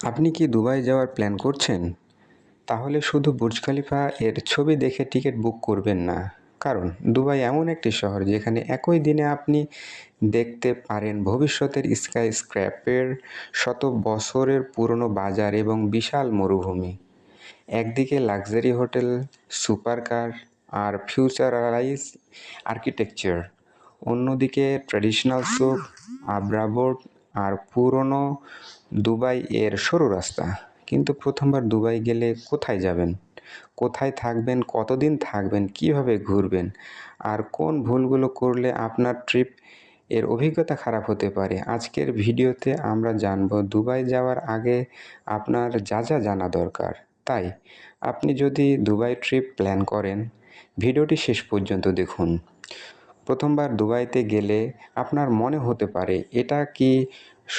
আপনি কি দুবাই যাওয়ার প্ল্যান করছেন? তাহলে শুধু বুর্জ খলিফা এর ছবি দেখে টিকিট বুক করবেন না। কারণ দুবাই এমন একটি শহর যেখানে একই দিনে আপনি দেখতে পারেন ভবিষ্যতের স্কাইস্ক্র্যাপের, শত বছরের পুরনো বাজার এবং বিশাল মরুভূমি। একদিকে লাক্সারি হোটেল, সুপারকার আর ফিউচারাইজ আর্কিটেকচার, অন্যদিকে ট্র্যাডিশনাল সুক, আব্রাবোর্ড আর পুরনো দুবাই এর সরু রাস্তা। কিন্তু প্রথমবার দুবাই গেলে কোথায় যাবেন, কোথায় থাকবেন, কতদিন থাকবেন, কিভাবে ঘুরবেন আর কোন ভুলগুলো করলে আপনার ট্রিপ এর অভিজ্ঞতা খারাপ হতে পারে? আজকের ভিডিওতে আমরা জানব দুবাই যাওয়ার আগে আপনার যা যা জানা দরকার। তাই আপনি যদি দুবাই ট্রিপ প্ল্যান করেন, ভিডিওটি শেষ পর্যন্ত দেখুন। প্রথমবার দুবাইতে গেলে আপনার মনে হতে পারে এটা কি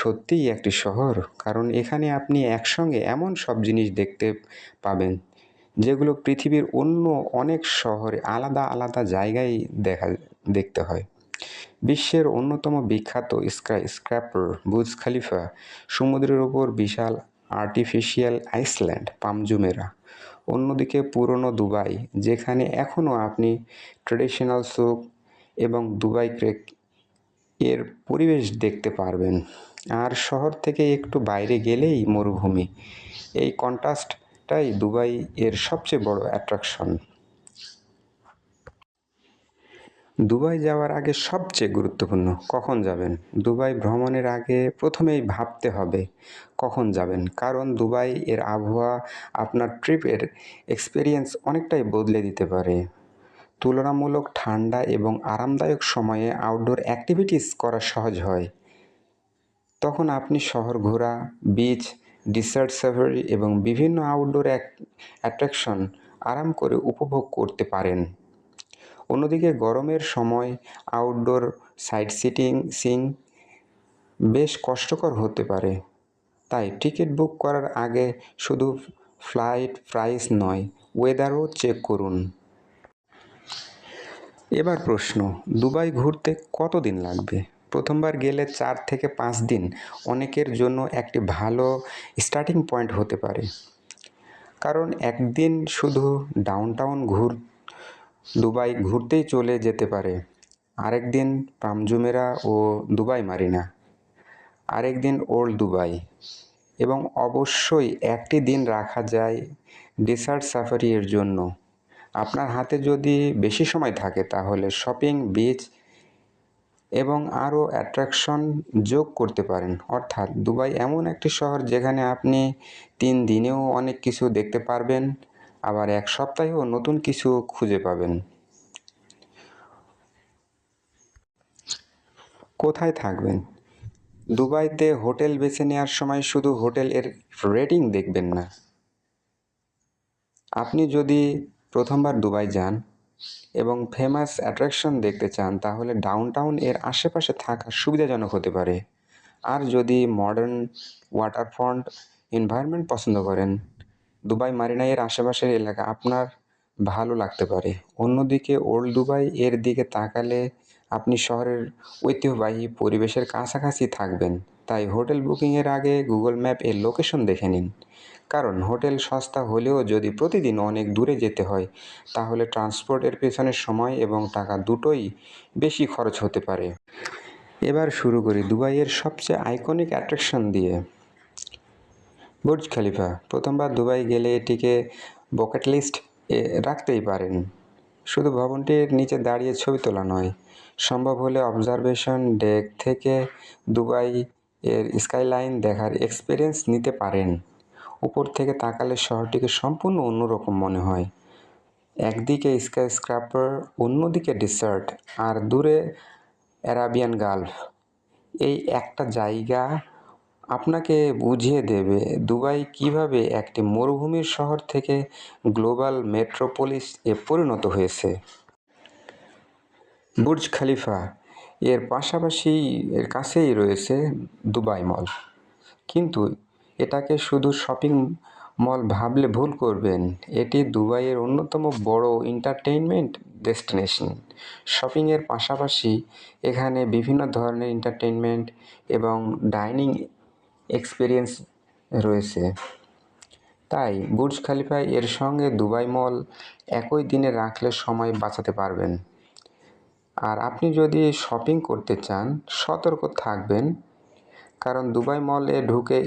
সত্যিই একটি শহর, কারণ এখানে আপনি একসঙ্গে এমন সব জিনিস দেখতে পাবেন যেগুলো পৃথিবীর অন্য অনেক শহরে আলাদা আলাদা জায়গায় দেখতে হয়। বিশ্বের অন্যতম বিখ্যাত স্কাইস্ক্র্যাপার বুর্জ খলিফা, সমুদ্রের ওপর বিশাল আর্টিফিশিয়াল আইল্যান্ড পাম জুমেরা, অন্যদিকে পুরনো দুবাই যেখানে এখনও আপনি ট্রেডিশনাল সুক এবং দুবাই ক্রেক এর পরিবেশ দেখতে পারবেন। আর শহর থেকে একটু বাইরে গেলেই মরুভূমি। এই কন্ট্রাস্টটাই দুবাই এর সবচেয়ে বড় অ্যাট্রাকশন। দুবাই যাওয়ার আগে সবচেয়ে গুরুত্বপূর্ণ কখন যাবেন। দুবাই ভ্রমণের আগে প্রথমেই ভাবতে হবে কখন যাবেন, কারণ দুবাই এর আবহাওয়া আপনার ট্রিপের এক্সপিরিয়েন্স অনেকটাই বদলে দিতে পারে। তুলনামূলক ঠান্ডা এবং আরামদায়ক সময়ে আউটডোর অ্যাক্টিভিটিস করা সহজ হয়। তখন আপনি শহর ঘোরা, বিচ, ডিসার্ট সাফারি এবং বিভিন্ন আউটডোর অ্যাট্রাকশন আরাম করে উপভোগ করতে পারেন। অন্যদিকে গরমের সময় আউটডোর সিং বেশ কষ্টকর হতে পারে। তাই টিকিট বুক করার আগে শুধু ফ্লাইট প্রাইস নয়, ওয়েদারও চেক করুন। এবার প্রশ্ন, দুবাই ঘুরতে কতদিন লাগবে? প্রথমবার গেলে 4 থেকে 5 দিন অনেকের জন্য একটি ভালো স্টার্টিং পয়েন্ট হতে পারে। কারণ একদিন শুধু ডাউনটাউন দুবাই ঘুরতেই চলে যেতে পারে, আরেক দিন পাম জুমেরা ও দুবাই মারিনা, আরেক দিন ওল্ড দুবাই, এবং অবশ্যই একটি দিন রাখা যায় ডেসার্ট সাফারি এর জন্য। আপনার হাতে যদি বেশি সময় থাকে তাহলে শপিং, বিচ এবং আরও অ্যাট্রাকশন যোগ করতে পারেন। অর্থাৎ দুবাই এমন একটি শহর যেখানে আপনি 3 দিনেও অনেক কিছু দেখতে পারবেন, আবার 1 সপ্তাহেও নতুন কিছু খুঁজে পাবেন। কোথায় থাকবেন? দুবাইতে হোটেল বেছে নেওয়ার সময় শুধু হোটেল এর রেটিং দেখবেন না। আপনি যদি প্রথমবার দুবাই যান এবং ফেমাস অ্যাট্রাকশন দেখতে চান তাহলে ডাউনটাউন এর আশেপাশে থাকা সুবিধাজনক হতে পারে। আর যদি মডার্ন ওয়াটারফ্রন্ট এনভায়রনমেন্ট পছন্দ করেন, দুবাই মারিনা এর আশেপাশের এলাকা আপনার ভালো লাগতে পারে। অন্যদিকে ওল্ড দুবাই এর দিকে তাকালে আপনি শহরের ঐতিহ্যবাহী পরিবেশের কাছাকাছি থাকবেন। তাই হোটেল বুকিংয়ের আগে গুগল ম্যাপ এর লোকেশন দেখে নিন। কারণ হোটেল সস্তা হলেও যদি প্রতিদিন অনেক দূরে যেতে হয় তাহলে ট্রান্সপোর্টের পেছনে সময় এবং টাকা দুটোই বেশি খরচ হতে পারে। এবার শুরু করি দুবাইয়ের সবচেয়ে আইকনিক অ্যাট্রাকশন দিয়ে। Burj Khalifa. প্রথমবার দুবাই গেলে এটিকে বাকেট লিস্ট এ রাখতেই পারেন। শুধু ভবনটির নিচে দাঁড়িয়ে ছবি তোলা নয়, সম্ভব হলে অবজারভেশন ডেক থেকে দুবাই এর স্কাইলাইন দেখার এক্সপিরিয়েন্স নিতে পারেন। উপর থেকে তাকালে শহরটিকে সম্পূর্ণ অন্যরকম মনে হয়। একদিকে স্কাইস্ক্র্যাপার, অন্যদিকে ডেসার্ট, আর দূরে অ্যারাবিয়ান গালফ। এই একটা জায়গা আপনাকে বুঝিয়ে দেবে দুবাই কিভাবে একটি মরুভূমির শহর থেকে গ্লোবাল মেট্রোপলিস এ পরিণত হয়েছে। বুর্জ খলিফা এর পাশাপাশি এর কাছেই রয়েছে দুবাই মল, কিন্তু এটাকে শুধু শপিং মল ভাবলে ভুল করবেন। এটি দুবাইয়ের অন্যতম বড় এন্টারটেইনমেন্ট ডেস্টিনেশন। শপিংয়ের পাশাপাশি এখানে বিভিন্ন ধরনের এন্টারটেইনমেন্ট এবং ডাইনিং এক্সপিরিয়েন্স রয়েছে। তাই বুর্জ খলিফা এর সঙ্গে দুবাই মল একই দিনে রাখলে সময় বাঁচাতে পারবেন। আর আপনি যদি শপিং করতে চান, সতর্ক থাকবেন, কারণ দুবাই মলে ঢুকে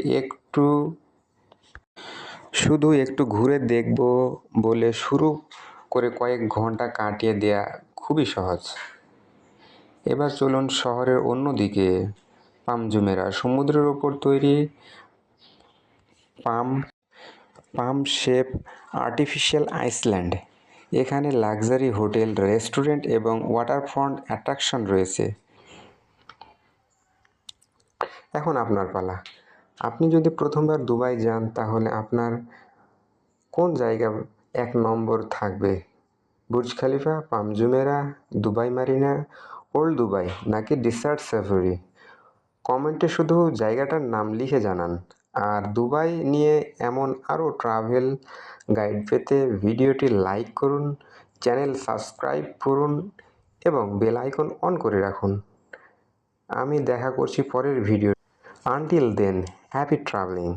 শুধু একটু ঘুরে দেখব বলে শুরু করে কয়েক ঘন্টা কাটিয়ে দেয়া খুবই সহজ। এবার চলুন শহরের অন্য দিকে, পাম সমুদ্রের ওপর তৈরি পাম শেপ আর্টিফিশিয়াল আইল্যান্ড। এখানে লাক্সারি হোটেল, রেস্টুরেন্ট এবং ওয়াটারফ্রন্ট অ্যাট্রাকশন রয়েছে। এখন আপনার পালা। আপনি যদি প্রথমবার দুবাই যান, তাহলে আপনার কোন জায়গা 1 নম্বর থাকবে? বুর্জ খলিফা, পাম জুমেরাহ, দুবাই মারিনা, ওল্ড দুবাই নাকি ডেসার্ট সাফারি? কমেন্টে শুধু জায়গাটার নাম লিখে জানান। আর দুবাই নিয়ে এমন আরও ট্রাভেল গাইড পেতে ভিডিওটি লাইক করুন, চ্যানেল সাবস্ক্রাইব করুন এবং বেল আইকন অন করে রাখুন। আমি দেখা করছি পরের video. Until then, happy travelling.